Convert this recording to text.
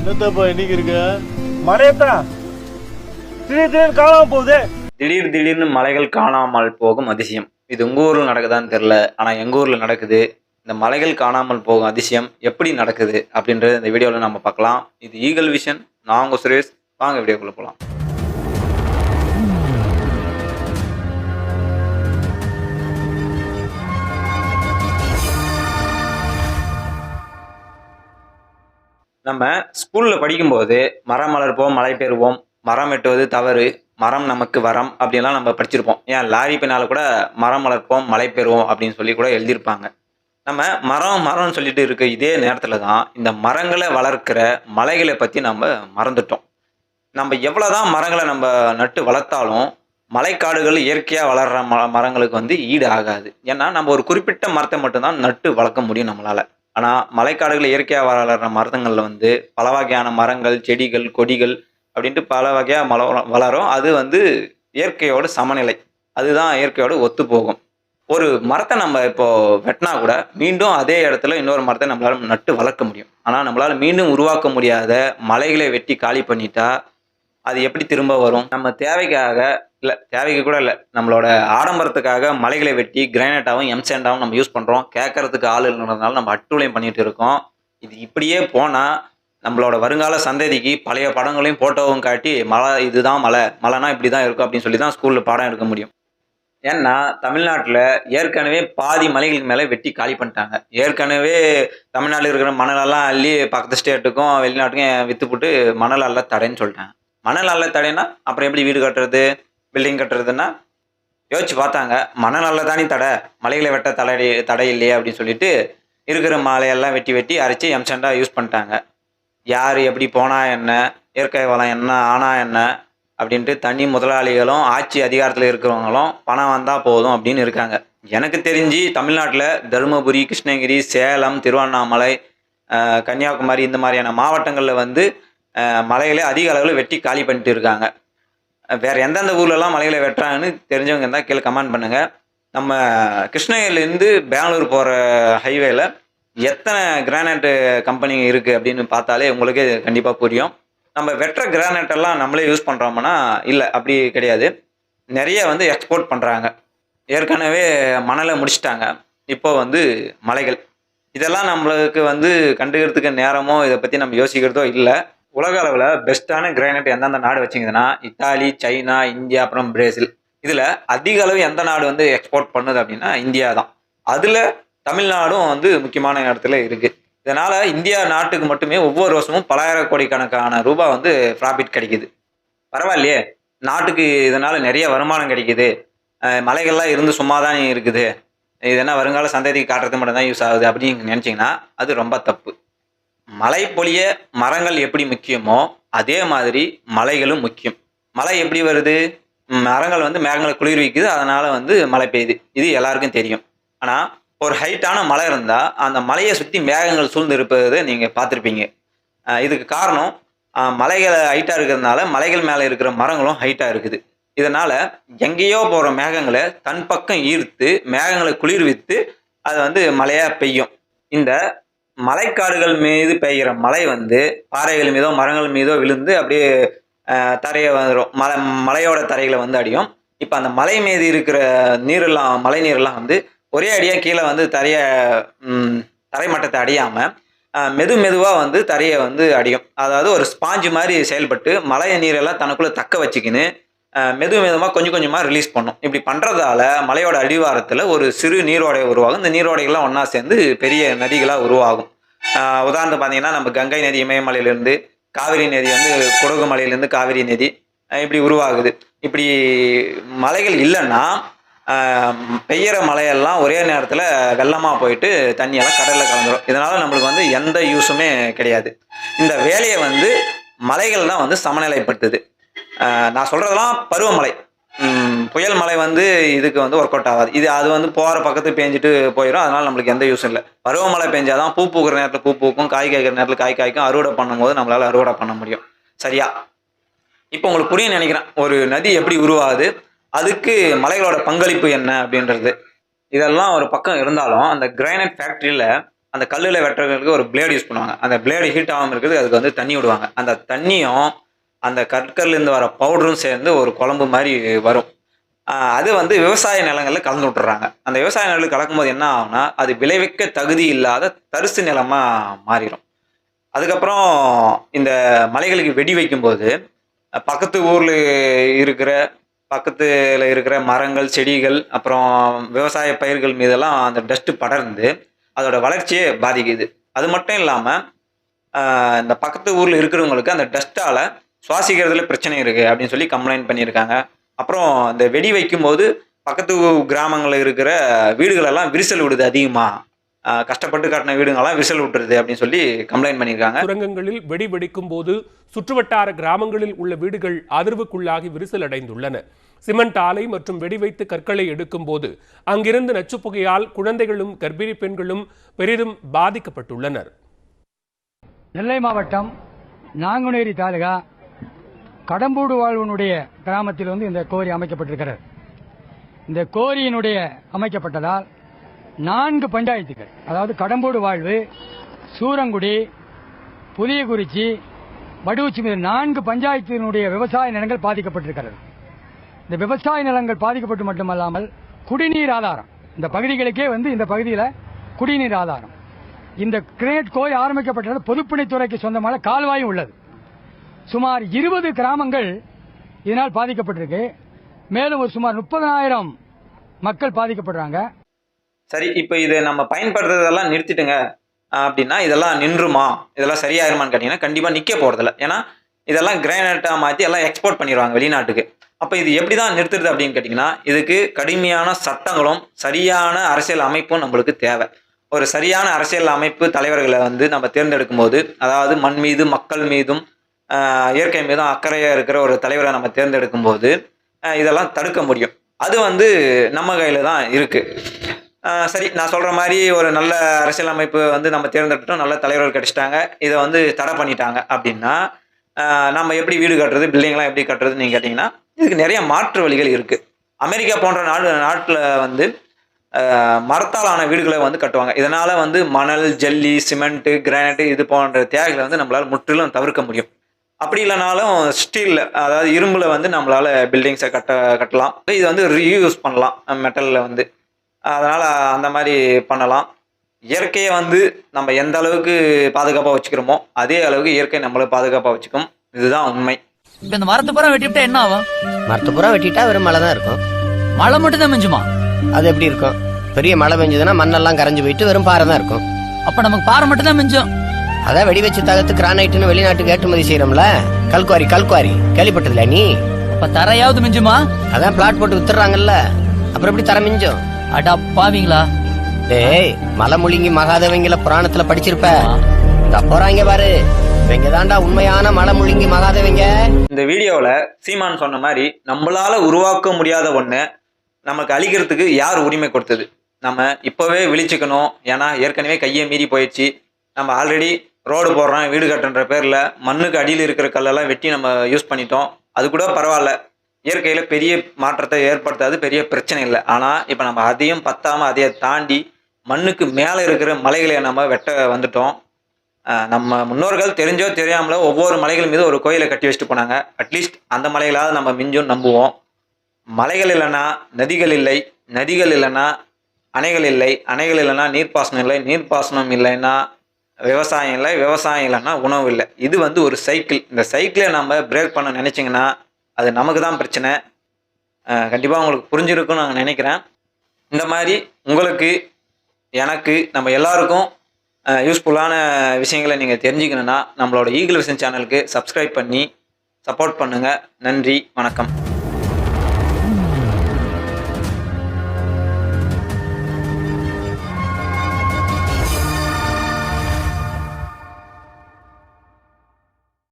என்னத்தப்பா இன்னைக்கு இருக்க மழையத்தான் திடீர்னு காணாம போகுது. திடீர்னு மலைகள் காணாமல் போகும் அதிசயம். இது உங்க ஊர்ல நடக்குதான்னு தெரியல. ஆனா எங்க ஊர்ல நடக்குது. இந்த மலைகள் காணாமல் போகும் அதிசயம் எப்படி நடக்குது அப்படின்றத இந்த வீடியோல நம்ம பார்க்கலாம். இது ஈகிள் விஷன். நான் உங்க சுரேஷ். வாங்க வீடியோக்குள்ள போலாம். நம்ம ஸ்கூல்ல படிக்கும்போது மரம் வளர்ப்போம், மழை பெறுவோம், மரம் வெட்டுவது தவறு, மரம் நமக்கு வரம் அப்படின்லாம் நம்ம படிச்சிருப்போம். ஏன் லாரி பின்னால கூட மரம் வளர்ப்போம், மழை பெறுவோம் அப்படின்னு சொல்லி கூட எழுதியிருப்பாங்க. நம்ம மரம்னு சொல்லிட்டு இருக்க இதே நேரத்துல தான் இந்த மரங்களை வளர்க்கிற மலைகளை பத்தி நம்ம மறந்துட்டோம். நம்ம எவ்வளவுதான் மரங்களை நம்ம நட்டு வளர்த்தாலும் மலைக்காடுகள் இயற்கையா வளர்ற மரங்களுக்கு வந்து ஈடு ஆகாது. ஏன்னா நம்ம ஒரு குறிப்பிட்ட மரத்தை மட்டும்தான் நட்டு வளர்க்க முடியும் நம்மளால. ஆனா மலைக்காடுகள் இயற்கையா வளர்ற மரங்கள்ல வந்து பல வகையான மரங்கள், செடிகள், கொடிகள் அப்படின்ட்டு பல வகையா வளரும். அது வந்து இயற்கையோட சமநிலை. அதுதான் இயற்கையோட ஒத்து போகும். ஒரு மரத்தை நம்ம இப்போ வெட்டினா கூட மீண்டும் அதே இடத்துல இன்னொரு மரத்தை நம்மளால நட்டு வளர்க்க முடியும். ஆனா நம்மளால மீண்டும் உருவாக்க முடியாத மலைகளை வெட்டி காலி பண்ணிட்டா அது எப்படி திரும்ப வரும்? நம்ம தேவைக்கு கூட இல்ல. நம்மளோட ஆடம்பரத்துக்காக மலைகளை வெட்டி கிரானைட்டாவும், எம்சாண்டாவும் நம்ம யூஸ் பண்றோம். கேட்கறதுக்கு ஆள் இல்லைன்றதுனால நம்ம அட்டூழியம் பண்ணிட்டு இருக்கோம். இது இப்படியே போனா நம்மளோட வருங்கால சந்ததிக்கு பழைய படங்களையும் போட்டோவும் காட்டி மலை இதுதான் மலைனா இப்படிதான் இருக்கும் அப்படின்னு சொல்லி தான் ஸ்கூல்ல பாடம் எடுக்க முடியும். ஏன்னா தமிழ்நாட்டில் ஏற்கனவே பாதி மலைகளுக்கு மேலே வெட்டி காலி பண்ணிட்டாங்க. ஏற்கனவே தமிழ்நாட்டில் இருக்கிற மணலெல்லாம் அள்ளி பக்கத்து ஸ்டேட்டுக்கும் வெளிநாட்டுக்கும் விற்றுப்புட்டு மணல் அள்ள தடைன்னு சொல்லிட்டாங்க. மணல் அள்ள தடைன்னா அப்புறம் எப்படி வீடு கட்டுறது, பில்டிங் கட்டுறதுன்னா யோசிச்சு பார்த்தாங்க. மணல் அள்ள தானே தடை, மலைகளை வெட்ட தடை இல்லையே அப்படின்னு சொல்லிட்டு இருக்கிற மலையெல்லாம் வெட்டி அரைச்சி எம்சண்டா யூஸ் பண்ணிட்டாங்க. யார் எப்படி போனா என்ன, இயற்கை வளம் என்ன ஆனா என்ன அப்படின்ட்டு தனி முதலாளிகளும் ஆட்சி அதிகாரத்தில் இருக்கிறவங்களும் பணம் வந்தால் போதும் அப்படின்னு இருக்காங்க. எனக்கு தெரிஞ்சு தமிழ்நாட்டில் தருமபுரி, கிருஷ்ணகிரி, சேலம், திருவண்ணாமலை, கன்னியாகுமரி இந்த மாதிரியான மாவட்டங்களில் வந்து மலைகளை அதிக அளவில் வெட்டி காலி பண்ணிட்டு இருக்காங்க. வேறு எந்தெந்த ஊர்லலாம் மலைகளை வெட்டுறாங்கன்னு தெரிஞ்சவங்க இருந்தால் கீழே கமெண்ட் பண்ணுங்கள். நம்ம கிருஷ்ணகிரிலேருந்து பெங்களூர் போகிற ஹைவேல எத்தனை கிரானைட் கம்பெனி இருக்குது அப்படின்னு பார்த்தாலே உங்களுக்கே கண்டிப்பாக புரியும். நம்ம வெட்டுற கிரானைட் எல்லாம் நம்மளே யூஸ் பண்ணுறோம்னா இல்லை, அப்படி கிடையாது. நிறைய வந்து எக்ஸ்போர்ட் பண்ணுறாங்க. ஏற்கனவே மணலை முடிச்சிட்டாங்க. இப்போ வந்து மலைகள் இதெல்லாம் நம்மளுக்கு வந்து கண்டுக்கிறதுக்கு நேரமோ இதை பற்றி நம்ம யோசிக்கிறதோ இல்லை. உலக அளவில் பெஸ்ட்டான கிரானைட் எந்தெந்த நாடு வச்சிங்கன்னா இத்தாலி, சைனா, இந்தியா, அப்புறம் பிரேசில். இதில் அதிக அளவு எந்த நாடு வந்து எக்ஸ்போர்ட் பண்ணுது அப்படின்னா இந்தியா தான். அதில் தமிழ்நாடும் வந்து முக்கியமான இடத்துல இருக்குது. இதனால் இந்தியா நாட்டுக்கு மட்டுமே ஒவ்வொரு வருஷமும் பலாயிரம் கோடிக்கணக்கான ரூபாய் வந்து ப்ராஃபிட் கிடைக்குது. பரவாயில்லையே, நாட்டுக்கு இதனால் நிறைய வருமானம் கிடைக்குது. மலைகள்லாம் இருந்து சும்மா தான் இருக்குது, இது என்ன வருங்கால சந்ததிக்கு காட்டுறது மட்டும் தான் யூஸ் ஆகுது அப்படின்னு நினச்சிங்கன்னா அது ரொம்ப தப்பு. மழை பொழிய மரங்கள் எப்படி முக்கியமோ அதே மாதிரி மலைகளும் முக்கியம். மழை எப்படி வருது? மரங்கள் வந்து மேகங்களை குளிர்விக்குது, அதனால் வந்து மழை பெய்யுது. இது எல்லாருக்கும் தெரியும். ஆனால் ஒரு ஹைட்டான மலை இருந்தால் அந்த மலையை சுற்றி மேகங்கள் சூழ்ந்து இருப்பதை நீங்கள் பார்த்துருப்பீங்க. இதுக்கு காரணம் மலைகள் ஹைட்டாக இருக்கிறதுனால மலைகள் மேலே இருக்கிற மரங்களும் ஹைட்டாக இருக்குது. இதனால் எங்கேயோ போகிற மேகங்களை தன் பக்கம் ஈர்த்து மேகங்களை குளிர்வித்து அது வந்து மழையாக பெய்யும். இந்த மலைக்காடுகள் மீது பெய்கிற மழை வந்து பாறைகள் மீதோ மரங்கள் மீதோ விழுந்து அப்படியே தரையை வந்துடும். மலையோட தரைகளை வந்து அடியும். இப்போ அந்த மலை மீது இருக்கிற நீரெல்லாம், மழை நீரெல்லாம் வந்து ஒரே அடியாக கீழே வந்து தரை மட்டத்தை அடியாமல் மெதுவாக வந்து தரையை வந்து அடியும். அதாவது ஒரு ஸ்பாஞ்சு மாதிரி செயல்பட்டு மழை நீரெல்லாம் தனக்குள்ளே தக்க வச்சுக்கின்னு மெதுவாக கொஞ்சமாக ரிலீஸ் பண்ணும். இப்படி பண்ணுறதால மலையோட அடிவாரத்தில் ஒரு சிறு நீரோடை உருவாகும். இந்த நீரோடைகள்லாம் ஒன்றா சேர்ந்து பெரிய நதிகளாக உருவாகும். உதாரணத்துக்கு பார்த்தீங்கன்னா நம்ம கங்கை நதி இமயமலையிலேருந்து, காவிரி நதி வந்து குடகு மலையிலேருந்து காவிரி நதி இப்படி உருவாகுது. இப்படி மலைகள் இல்லைன்னா பெய்கிற மழையெல்லாம் ஒரே நேரத்தில் வெள்ளமாக போயிட்டு தண்ணியெல்லாம் கடலில் கலந்துடும். இதனால் நம்மளுக்கு வந்து எந்த யூஸுமே கிடையாது. இந்த வேலையை வந்து மலைகள் தான் வந்து சமநிலைப்படுத்துது. நான் சொல்கிறதெல்லாம் பருவமழை. புயல் மழை வந்து இதுக்கு வந்து ஒர்க் அவுட் ஆகாது. அது வந்து போகிற பக்கத்துக்கு பேஞ்சிட்டு போயிடும். அதனால் நம்மளுக்கு எந்த யூஸும் இல்லை. பருவமழை பெஞ்சாதான் பூ பூக்கிற நேரத்தில் பூ பூக்கும், காய் காய்க்கிற நேரத்தில் காய் காய்க்கும். அறுவடை பண்ணும்போது நம்மளால் அறுவடை பண்ண முடியும். சரியா? இப்போ உங்களுக்கு புரியும் நினைக்கிறேன் ஒரு நதி எப்படி உருவாகுது, அதுக்கு மலைகளோட பங்களிப்பு என்ன அப்படின்றது. இதெல்லாம் ஒரு பக்கம் இருந்தாலும் அந்த கிரானைட் ஃபேக்ட்ரியில் அந்த கல்லில் வெட்டுறதுக்கு ஒரு பிளேடு யூஸ் பண்ணுவாங்க. அந்த பிளேடு ஹீட் ஆகாமல் இருக்கிறது அதுக்கு வந்து தண்ணி விடுவாங்க. அந்த தண்ணியும் அந்த கற்கள்லேருந்து வர பவுடரும் சேர்ந்து ஒரு குழம்பு மாதிரி வரும். அது வந்து விவசாய நிலங்களில் கலந்து விட்டுறாங்க. அந்த விவசாய நிலங்கள் கலக்கும்போது என்ன ஆகும்னா அது விளைவிக்க தகுதி இல்லாத தரிசு நிலமாக மாறிடும். அதுக்கப்புறம் இந்த மலைகளுக்கு வெடி வைக்கும்போது பக்கத்து ஊரில் இருக்கிற மரங்கள், செடிகள், அப்புறம் விவசாய பயிர்கள் மீதெல்லாம் அந்த டஸ்ட்டு படர்ந்து அதோட வளர்ச்சியே பாதிக்குது. அது மட்டும் இல்லாமல் இந்த பக்கத்து ஊரில் இருக்கிறவங்களுக்கு அந்த டஸ்ட்டால் சுவாசிக்கிறதுல பிரச்சனை இருக்குது அப்படின்னு சொல்லி கம்ப்ளைண்ட் பண்ணியிருக்காங்க. அப்புறம் இந்த வெடி வைக்கும்போது பக்கத்து கிராமங்களில் இருக்கிற வீடுகளெல்லாம் விரிசல் விடுது. அதிகமாக கஷ்டப்பட்டு கட்டின வீடுங்கள்லாம் விரிசல் விட்டுருது அப்படின்னு சொல்லி கம்ப்ளைண்ட் பண்ணியிருக்காங்க. சுரங்கங்களில் வெடி வெடிக்கும் போது சுற்றுவட்டார கிராமங்களில் உள்ள வீடுகள் அதிர்வுக்குள்ளாகி விரிசல் அடைந்துள்ளன. சிமெண்ட் ஆலை மற்றும் வெடி வைத்து கற்களை எடுக்கும் போது அங்கிருந்து நச்சுப்புகையால் குழந்தைகளும் கர்ப்பிணி பெண்களும் பெரிதும் பாதிக்கப்பட்டுள்ளனர். நெல்லை மாவட்டம் நாங்குநேரி தாலுகா கடம்பூடு வாழ்வனுடைய கிராமத்தில் வந்து இந்த கோரி அமைக்கப்பட்டிருக்கிறது. இந்த கோரியினுடைய அமைக்கப்பட்டதால் 4 பஞ்சாயத்துகள், அதாவது கடம்பூடு வாழ்வு, சூரங்குடி, புதியகுறிச்சி, வடுவுச்சி, 4 பஞ்சாயத்தினுடைய விவசாய நிலங்கள் பாதிக்கப்பட்டிருக்கிறது. இந்த விவசாய நிலங்கள் பாதிக்கப்பட்டு மட்டுமல்லாமல் குடிநீர் ஆதாரம், இந்த பகுதிகளுக்கே வந்து இந்த பகுதியில் குடிநீர் ஆதாரம், இந்த கிரேட் கோரி ஆரம்பிக்கப்பட்டது பொதுப்பணித்துறைக்கு சொந்தமான கால்வாயும் உள்ளது. சுமார் 20 கிராமங்கள் இதனால் பாதிக்கப்பட்டிருக்கு. மேலும் ஒரு சுமார் 30,000 மக்கள் பாதிக்கப்படுறாங்க. சரி, இப்போ இதை நம்ம பயன்படுத்துறதெல்லாம் நிறுத்திட்டுங்க அப்படின்னா இதெல்லாம் நின்றுமா, இதெல்லாம் சரியாயிருமான்னு கேட்டிங்கன்னா கண்டிப்பாக நிற்க போகிறதில்ல. ஏன்னா இதெல்லாம் கிரானைட்டாக மாற்றி எல்லாம் எக்ஸ்போர்ட் பண்ணிடுவாங்க வெளிநாட்டுக்கு. அப்போ இது எப்படி தான் நிறுத்துறது அப்படின்னு கேட்டிங்கன்னா இதுக்கு கடுமையான சட்டங்களும் சரியான அரசியல் அமைப்பும் நம்மளுக்கு தேவை. ஒரு சரியான அரசியல் அமைப்பு தலைவர்களை வந்து நம்ம தேர்ந்தெடுக்கும் போது, அதாவது மண் மீது மக்கள் மீதும் இயற்கை மீதும் அக்கறையாக இருக்கிற ஒரு தலைவரை நம்ம தேர்ந்தெடுக்கும் போது இதெல்லாம் தடுக்க முடியும். அது வந்து நம்ம கையில் தான் இருக்குது. சரி, நான் சொல்கிற மாதிரி ஒரு நல்ல அரசியல் அமைப்பு வந்து நம்ம தேர்ந்தெடுத்தோம், நல்ல தலைவர்கள் கிடைச்சிட்டாங்க, இதை வந்து தடை பண்ணிட்டாங்க அப்படின்னா நம்ம எப்படி வீடு கட்டுறது, பில்டிங்லாம் எப்படி கட்டுறதுன்னு நீங்கள் கேட்டிங்கன்னா இதுக்கு நிறைய மாற்று வழிகள் இருக்குது. அமெரிக்கா போன்ற நாட்டில் வந்து மரத்தாலான வீடுகளை வந்து கட்டுவாங்க. இதனால் வந்து மணல், ஜல்லி, சிமெண்ட்டு, கிரானைட்டு இது போன்ற தேவைகளை வந்து நம்மளால் முற்றிலும் தவிர்க்க முடியும். அப்படி இல்லைனாலும் ஸ்டீலில், அதாவது இரும்பில் வந்து நம்மளால் பில்டிங்ஸை கட்டலாம். இது வந்து ரீயூஸ் பண்ணலாம் மெட்டலில் வந்து. அதனால் அந்த மாதிரி பண்ணலாம். இயற்கையை வந்து நம்ம எந்த அளவுக்கு பாதுகாப்பாக வச்சுக்கிறோமோ அதே அளவுக்கு இயற்கை நம்மளை பாதுகாப்பாக வச்சுக்கும். இதுதான் உண்மை. இப்போ இந்த மரத்தை பூரா வெட்டிவிட்டா என்ன ஆகும்? மரத்தை பூரா வெட்டிட்டா வெறும் மழை தான் இருக்கும். மழை மட்டும் தான் மிஞ்சுமா? அது எப்படி இருக்கும்? பெரிய மழை பெஞ்சதுன்னா மண்ணெல்லாம் கரைஞ்சு போயிட்டு வெறும் பாறை தான் இருக்கும். அப்ப நமக்கு பாறை மட்டும் தான் மிஞ்சும். அதான் வெடி வச்சு தகர்த்து கிரானைட்னு வெளிநாட்டுக்கு ஏற்றுமதி செய்யறோம்ல, கல்குவாரி கேள்விப்பட்டதுல நீ? அப்ப தரையாவது மிஞ்சுமா? அதான் பிளாட் போட்டு வித்துறாங்கல்ல, அப்புறம் எப்படி தர மிஞ்சும்? அடா பாவீங்களா? டேய், மலை முழுங்கி மகாதேவங்கள புராணத்துல படிச்சிருப்ப. போறாங்க பாரு, இவங்க தாண்டா உண்மையான மலை முழுங்கி மகாதேவங்க. இந்த வீடியோவில் சீமான் சொன்ன மாதிரி நம்மளால உருவாக்க முடியாத ஒன்று நமக்கு அழிக்கிறதுக்கு யார் உரிமை கொடுத்தது? நம்ம இப்போவே விழிச்சுக்கணும். ஏன்னா ஏற்கனவே கையை மீறி போயிடுச்சு. நம்ம ஆல்ரெடி ரோடு போடுறோம், வீடு கட்டுன்ற பேரில் மண்ணுக்கு அடியில் இருக்கிற கல்லெல்லாம் வெட்டி நம்ம யூஸ் பண்ணிட்டோம். அது கூட பரவாயில்ல, இயற்கையில் பெரிய மாற்றத்தை ஏற்படுத்தாது, பெரிய பிரச்சனை இல்லை. ஆனால் இப்போ நம்ம அதையும் பத்தாமல் அதையை தாண்டி மண்ணுக்கு மேலே இருக்கிற மலைகளை நம்ம வெட்ட வந்துட்டோம். நம்ம முன்னோர்கள் தெரிஞ்சோ தெரியாமலோ ஒவ்வொரு மலைகள் மீது ஒரு கோயிலை கட்டி வச்சுட்டு போனாங்க. அட்லீஸ்ட் அந்த மலைகளாவது நம்ம மிஞ்சும் நம்புவோம். மலைகள் இல்லைன்னா நதிகள் இல்லை, நதிகள் இல்லைன்னா அணைகள் இல்லை, அணைகள் இல்லைன்னா நீர்ப்பாசனம் இல்லை, நீர்ப்பாசனம் இல்லைன்னா விவசாயம் இல்லை, விவசாயம் இல்லைன்னா உணவு இல்லை. இது வந்து ஒரு சைக்கிள். இந்த சைக்கிளை நம்ம பிரேக் பண்ண நினச்சிங்கன்னா அது நமக்கு தான் பிரச்சனை. கண்டிப்பாக உங்களுக்கு புரிஞ்சிருக்குன்னு நான் நினைக்கிறேன். இந்த மாதிரி உங்களுக்கு, எனக்கு, நம்ம எல்லாருக்கும் யூஸ்ஃபுல்லான விஷயங்களை நீங்கள் தெரிஞ்சுக்கணுன்னா நம்மளோட ஈகிள் விஷன் சேனலுக்கு சப்ஸ்கிரைப் பண்ணி சப்போர்ட் பண்ணுங்கள். நன்றி, வணக்கம்.